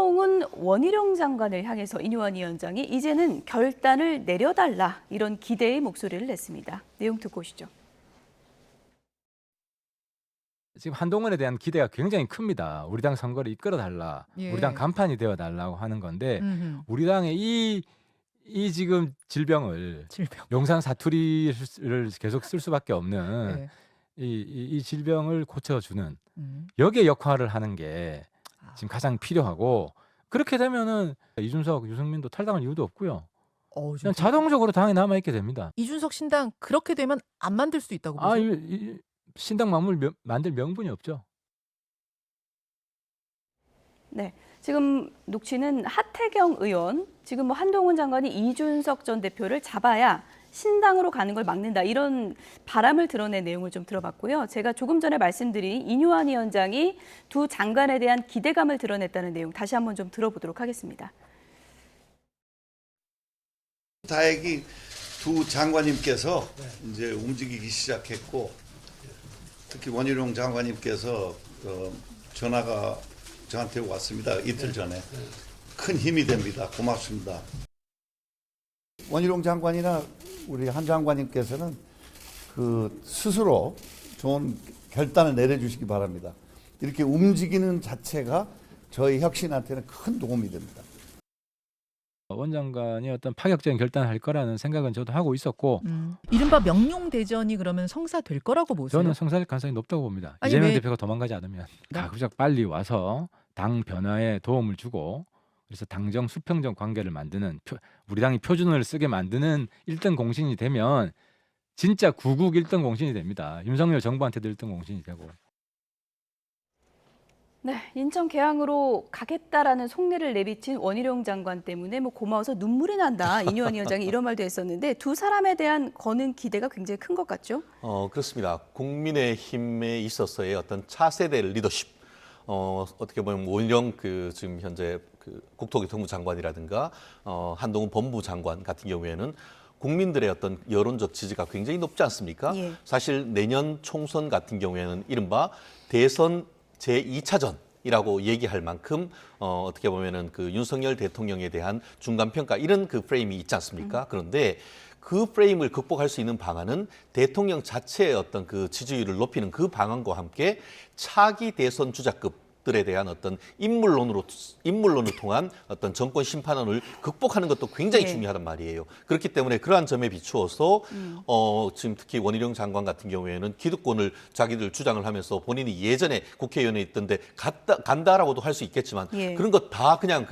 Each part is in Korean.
한동훈 원희룡 장관을 향해서 인유한 위원장이 이제는 결단을 내려달라 이런 기대의 목소리를 냈습니다. 내용 듣고 오시죠. 지금 한동훈에 대한 기대가 굉장히 큽니다. 우리 당 선거를 이끌어달라, 예. 우리 당 간판이 되어달라고 하는 건데 우리 당의 이 지금 질병을 용산 사투리를 계속 쓸 수밖에 없는 네. 이 질병을 고쳐주는 역의 역할을 하는 게 지금 가장 필요하고 그렇게 되면은 이준석, 유승민도 탈당할 이유도 없고요. 그냥 자동적으로 당에 남아 있게 됩니다. 이준석 신당 그렇게 되면 안 만들 수 있다고 보세요? 신당 만들 명분이 없죠. 네, 지금 녹취는 하태경 의원, 지금 뭐 한동훈 장관이 이준석 전 대표를 잡아야 신당으로 가는 걸 막는다 이런 바람을 드러낸 내용을 좀 들어봤고요. 제가 조금 전에 말씀드린 인유한 위원장이 두 장관에 대한 기대감을 드러냈다는 내용 다시 한번 좀 들어보도록 하겠습니다. 다행히 두 장관님께서 이제 움직이기 시작했고 특히 원희룡 장관님께서 전화가 저한테 왔습니다. 이틀 전에. 큰 힘이 됩니다. 고맙습니다. 원희룡 장관이나 우리 한 장관님께서는 스스로 좋은 결단을 내려주시기 바랍니다. 이렇게 움직이는 자체가 저희 혁신한테는 큰 도움이 됩니다. 원 장관이 어떤 파격적인 결단을 할 거라는 생각은 저도 하고 있었고 이른바 명룡대전이 그러면 성사될 거라고 보세요? 저는 성사될 가능성이 높다고 봅니다. 아니, 이재명 왜... 대표가 도망가지 않으면 가급적 빨리 와서 당 변화에 도움을 주고 그래서 당정 수평적 관계를 만드는 우리 당이 표준을 쓰게 만드는 1등 공신이 되면 진짜 구국 1등 공신이 됩니다. 윤석열 정부한테도 1등 공신이 되고. 네, 인천 계양으로 가겠다라는 속내를 내비친 원희룡 장관 때문에 뭐 고마워서 눈물이 난다. 인유한 위원장이 이런 말도 했었는데 두 사람에 대한 거는 기대가 굉장히 큰 것 같죠? 그렇습니다. 국민의힘에 있어서의 어떤 차세대 리더십, 어떻게 보면 원희룡 지금 현재 국토교통부 장관이라든가 한동훈 법무부 장관 같은 경우에는 국민들의 어떤 여론적 지지가 굉장히 높지 않습니까? 예. 사실 내년 총선 같은 경우에는 이른바 대선 제2차전이라고 얘기할 만큼 어떻게 보면은 윤석열 대통령에 대한 중간평가 이런 프레임이 있지 않습니까? 그런데 그 프레임을 극복할 수 있는 방안은 대통령 자체의 어떤 지지율을 높이는 그 방안과 함께 차기 대선 주자급들에 대한 어떤 인물론을 통한 어떤 정권 심판원을 극복하는 것도 굉장히 중요하단 말이에요. 그렇기 때문에 그러한 점에 비추어서 지금 특히 원희룡 장관 같은 경우에는 기득권을 자기들 주장을 하면서 본인이 예전에 국회의원에 있던데 간다라고도 할 수 있겠지만 그런 거 다 그냥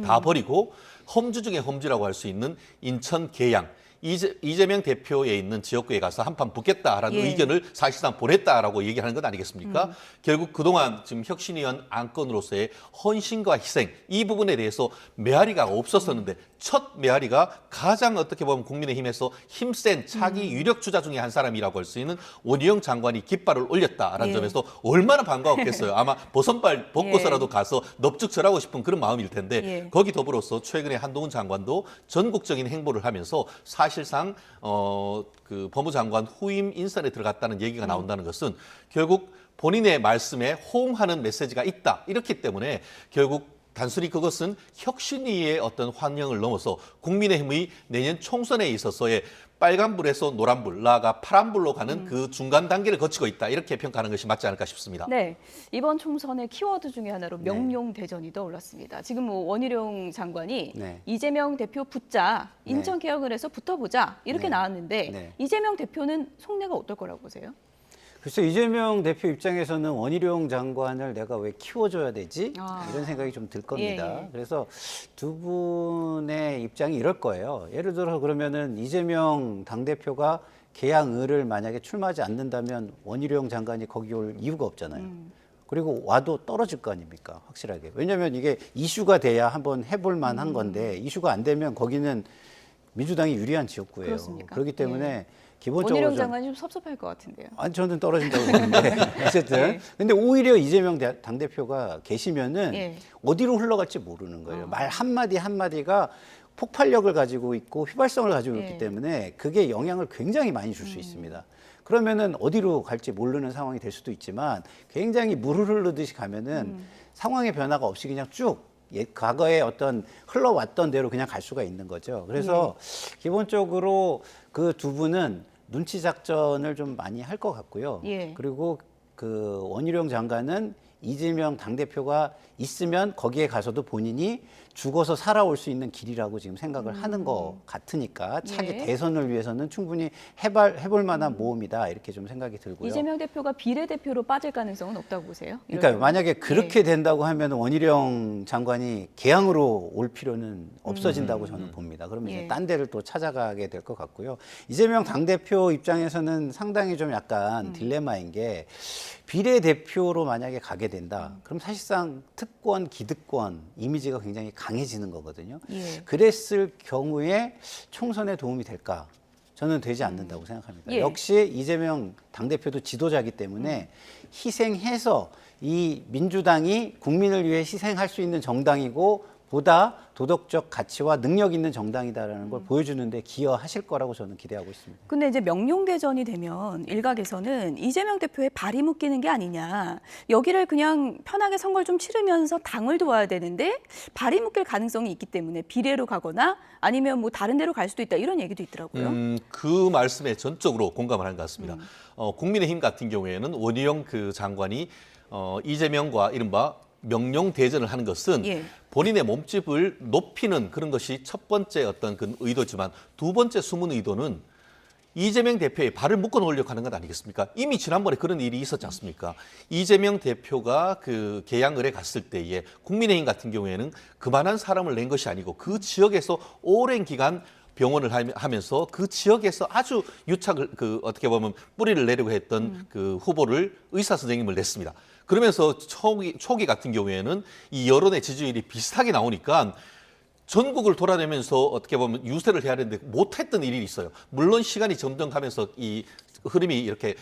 다 버리고 험지 중에 험지라고 할 수 있는 인천 계양 이재명 대표에 있는 지역구에 가서 한판 붙겠다라는 의견을 사실상 보냈다라고 얘기하는 것 아니겠습니까? 결국 그동안 지금 혁신위원 안건으로서의 헌신과 희생 이 부분에 대해서 메아리가 없었었는데 첫 메아리가 가장 어떻게 보면 국민의힘에서 힘센 차기 유력 주자 중에 한 사람이라고 할 수 있는 원희룡 장관이 깃발을 올렸다라는 점에서 얼마나 반가웠겠어요. 아마 버선발 벗고서라도 가서 넙죽절하고 싶은 그런 마음일 텐데 거기 더불어서 최근에 한동훈 장관도 전국적인 행보를 하면서 사실상 법무장관 후임 인선에 들어갔다는 얘기가 나온다는 것은 결국 본인의 말씀에 호응하는 메시지가 있다. 이렇기 때문에 결국 단순히 그것은 혁신위의 어떤 환영을 넘어서 국민의힘의 내년 총선에 있어서의 빨간불에서 노란불, 나아가 파란불로 가는 그 중간 단계를 거치고 있다. 이렇게 평가하는 것이 맞지 않을까 싶습니다. 네, 이번 총선의 키워드 중에 하나로 명룡대전이 떠올랐습니다. 지금 뭐 원희룡 장관이 이재명 대표 붙자, 인천 개혁을 해서 붙어보자 이렇게 나왔는데 이재명 대표는 속내가 어떨 거라고 보세요? 글쎄 이재명 대표 입장에서는 원희룡 장관을 내가 왜 키워줘야 되지? 이런 생각이 좀 들 겁니다. 그래서 두 분의 입장이 이럴 거예요. 예를 들어 그러면은 이재명 당대표가 계양을을 만약에 출마하지 않는다면 원희룡 장관이 거기 올 이유가 없잖아요. 그리고 와도 떨어질 거 아닙니까? 확실하게. 왜냐하면 이게 이슈가 돼야 한번 해볼 만한 건데 이슈가 안 되면 거기는 민주당이 유리한 지역구예요. 그렇습니까? 그렇기 때문에 기본적으로 원희룡 장관이 좀 섭섭할 것 같은데요. 아니 저는 떨어진다고 보는데 어쨌든 근데 오히려 이재명 당대표가 계시면은 어디로 흘러갈지 모르는 거예요. 말 한마디 한마디가 폭발력을 가지고 있고 휘발성을 가지고 있기 때문에 그게 영향을 굉장히 많이 줄 수 있습니다. 그러면은 어디로 갈지 모르는 상황이 될 수도 있지만 굉장히 물을 흐르듯이 가면은 상황의 변화가 없이 그냥 쭉 과거에 어떤 흘러왔던 대로 그냥 갈 수가 있는 거죠. 그래서 기본적으로 그 두 분은 눈치 작전을 좀 많이 할 것 같고요. 예. 그리고 그 원희룡 장관은 이재명 당대표가 있으면 거기에 가서도 본인이 죽어서 살아올 수 있는 길이라고 지금 생각을 하는 것 같으니까 차기 예. 대선을 위해서는 충분히 해볼 만한 모험이다 이렇게 좀 생각이 들고요. 이재명 대표가 비례대표로 빠질 가능성은 없다고 보세요? 이럴 그러니까 경우? 만약에 그렇게 된다고 하면 원희룡 장관이 개항으로 올 필요는 없어진다고 저는 봅니다. 그러면 예. 이제 딴 데를 또 찾아가게 될 것 같고요. 이재명 당대표 입장에서는 상당히 좀 약간 딜레마인 게 비례대표로 만약에 가게 된다. 그럼 사실상 특권, 기득권 이미지가 굉장히 강해지는 거거든요. 예. 그랬을 경우에 총선에 도움이 될까? 저는 되지 않는다고 생각합니다. 예. 역시 이재명 당대표도 지도자이기 때문에 희생해서 이 민주당이 국민을 위해 희생할 수 있는 정당이고 보다 도덕적 가치와 능력 있는 정당이다라는 걸 보여주는데 기여하실 거라고 저는 기대하고 있습니다. 근데 이제 명룡대전이 되면 일각에서는 이재명 대표의 발이 묶이는 게 아니냐. 여기를 그냥 편하게 선거를 좀 치르면서 당을 도와야 되는데 발이 묶일 가능성이 있기 때문에 비례로 가거나 아니면 뭐 다른 데로 갈 수도 있다. 이런 얘기도 있더라고요. 그 말씀에 전적으로 공감을 하는 것 같습니다. 국민의힘 같은 경우에는 원희룡 그 장관이 이재명과 이른바 명령 대전을 하는 것은 예. 본인의 몸집을 높이는 그런 것이 첫 번째 어떤 그 의도지만 두 번째 숨은 의도는 이재명 대표의 발을 묶어 놓으려고 하는 것 아니겠습니까? 이미 지난번에 그런 일이 있었지 않습니까? 이재명 대표가 그 개항을에 갔을 때에 국민의힘 같은 경우에는 그만한 사람을 낸 것이 아니고 그 지역에서 오랜 기간 병원을 하면서 그 지역에서 아주 유착을 그 어떻게 보면 뿌리를 내려고 했던 그 후보를 의사 선생님을 냈습니다. 그러면서 초기 같은 경우에는 이 여론의 지지율이 비슷하게 나오니까 전국을 돌아다니면서 어떻게 보면 유세를 해야 되는데 못했던 일이 있어요. 물론 시간이 점점 가면서 이 흐름이 이렇게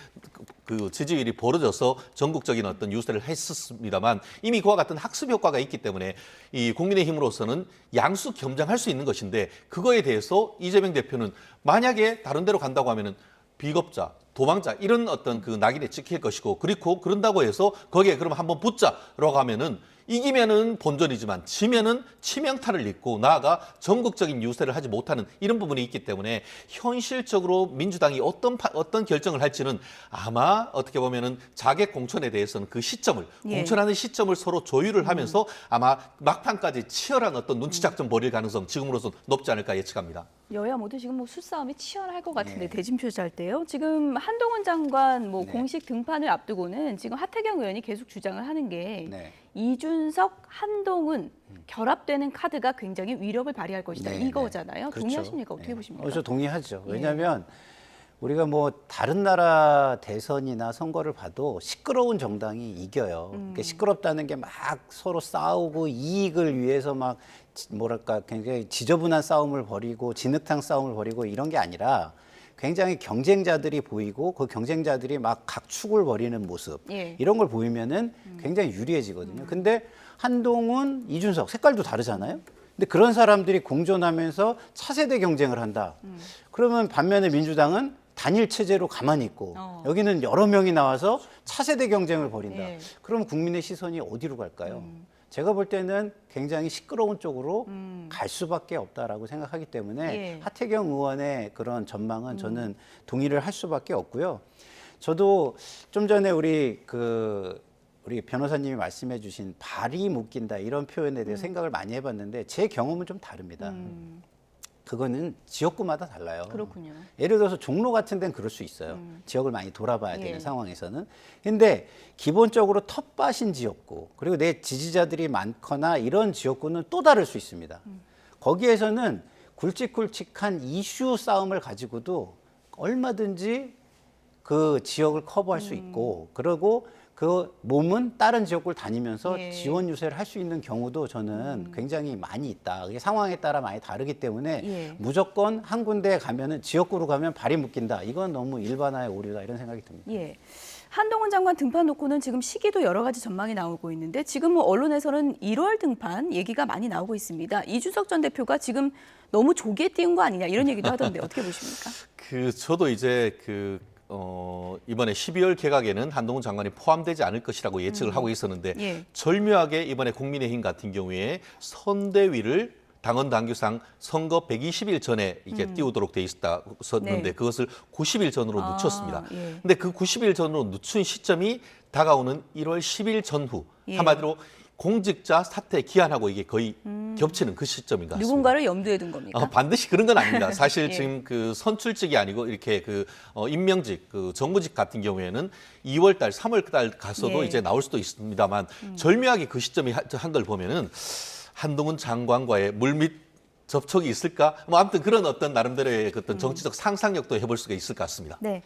그 지지율이 벌어져서 전국적인 어떤 유세를 했었습니다만 이미 그와 같은 학습 효과가 있기 때문에 이 국민의힘으로서는 양수 겸장할 수 있는 것인데 그거에 대해서 이재명 대표는 만약에 다른 데로 간다고 하면은 비겁자, 도망자 이런 어떤 그 낙인에 찍힐 것이고 그리고 그런다고 해서 거기에 그럼 한번 붙자라고 하면은 이기면은 본전이지만 지면은 치명타를 입고 나아가 전국적인 유세를 하지 못하는 이런 부분이 있기 때문에 현실적으로 민주당이 어떤 결정을 할지는 아마 어떻게 보면은 자객 공천에 대해서는 그 시점을 예. 공천하는 시점을 서로 조율을 하면서 아마 막판까지 치열한 어떤 눈치 작전 벌일 가능성 지금으로선 높지 않을까 예측합니다. 여야 모두 지금 뭐 수싸움이 치열할 것 같은데 대진표 짤 때요. 지금 한동훈 장관 뭐 공식 등판을 앞두고는 지금 하태경 의원이 계속 주장을 하는 게 네. 이준석, 한동훈 결합되는 카드가 굉장히 위력을 발휘할 것이다. 네, 이거잖아요. 그렇죠. 동의하십니까? 어떻게 보십니까? 저 동의하죠. 예. 왜냐하면 우리가 뭐 다른 나라 대선이나 선거를 봐도 시끄러운 정당이 이겨요. 그러니까 시끄럽다는 게 막 서로 싸우고 이익을 위해서 막 뭐랄까 굉장히 지저분한 싸움을 벌이고 진흙탕 싸움을 벌이고 이런 게 아니라 굉장히 경쟁자들이 보이고 그 경쟁자들이 막 각축을 벌이는 모습 예. 이런 걸 보이면은 굉장히 유리해지거든요. 근데 한동훈, 이준석 색깔도 다르잖아요. 근데 그런 사람들이 공존하면서 차세대 경쟁을 한다. 그러면 반면에 민주당은 단일 체제로 가만히 있고 여기는 여러 명이 나와서 차세대 경쟁을 벌인다. 예. 그럼 국민의 시선이 어디로 갈까요? 제가 볼 때는 굉장히 시끄러운 쪽으로 갈 수밖에 없다라고 생각하기 때문에 예. 하태경 의원의 그런 전망은 저는 동의를 할 수밖에 없고요. 저도 좀 전에 우리 변호사님이 말씀해 주신 발이 묶인다 이런 표현에 대해 생각을 많이 해봤는데 제 경험은 좀 다릅니다. 그거는 지역구마다 달라요. 그렇군요. 예를 들어서 종로 같은 데는 그럴 수 있어요. 지역을 많이 돌아봐야 되는 예. 상황에서는. 근데 기본적으로 텃밭인 지역구 그리고 내 지지자들이 많거나 이런 지역구는 또 다를 수 있습니다. 거기에서는 굵직굵직한 이슈 싸움을 가지고도 얼마든지 그 지역을 커버할 수 있고 그리고 그 몸은 다른 지역구를 다니면서 예. 지원 유세를 할 수 있는 경우도 저는 굉장히 많이 있다. 그게 상황에 따라 많이 다르기 때문에 예. 무조건 한 군데에 가면은 지역구로 가면 발이 묶인다. 이건 너무 일반화의 오류다 이런 생각이 듭니다. 예. 한동훈 장관 등판 놓고는 지금 시기도 여러 가지 전망이 나오고 있는데 지금 뭐 언론에서는 1월 등판 얘기가 많이 나오고 있습니다. 이준석 전 대표가 지금 너무 조기에 띄운 거 아니냐 이런 얘기도 하던데 어떻게 보십니까? 저도 이제 이번에 12월 개각에는 한동훈 장관이 포함되지 않을 것이라고 예측을 하고 있었는데 예. 절묘하게 이번에 국민의힘 같은 경우에 선대위를 당헌 당규상 선거 120일 전에 이게 띄우도록 돼 있었는데 네. 그것을 90일 전으로 아, 늦췄습니다. 예. 근데 그 90일 전으로 늦춘 시점이 다가오는 1월 10일 전후 예. 한마디로 공직자 사퇴 기한하고 이게 거의 겹치는 그 시점인 것 같습니다. 누군가를 염두에 둔 겁니까? 반드시 그런 건 아닙니다. 사실 예. 지금 그 선출직이 아니고 이렇게 그 임명직, 그 정부직 같은 경우에는 2월 달, 3월 달 가서도 예. 이제 나올 수도 있습니다만 절묘하게 그 시점이 한 걸 보면은 한동훈 장관과의 물밑 접촉이 있을까? 뭐 아무튼 그런 어떤 나름대로의 어떤 정치적 상상력도 해볼 수가 있을 것 같습니다. 네.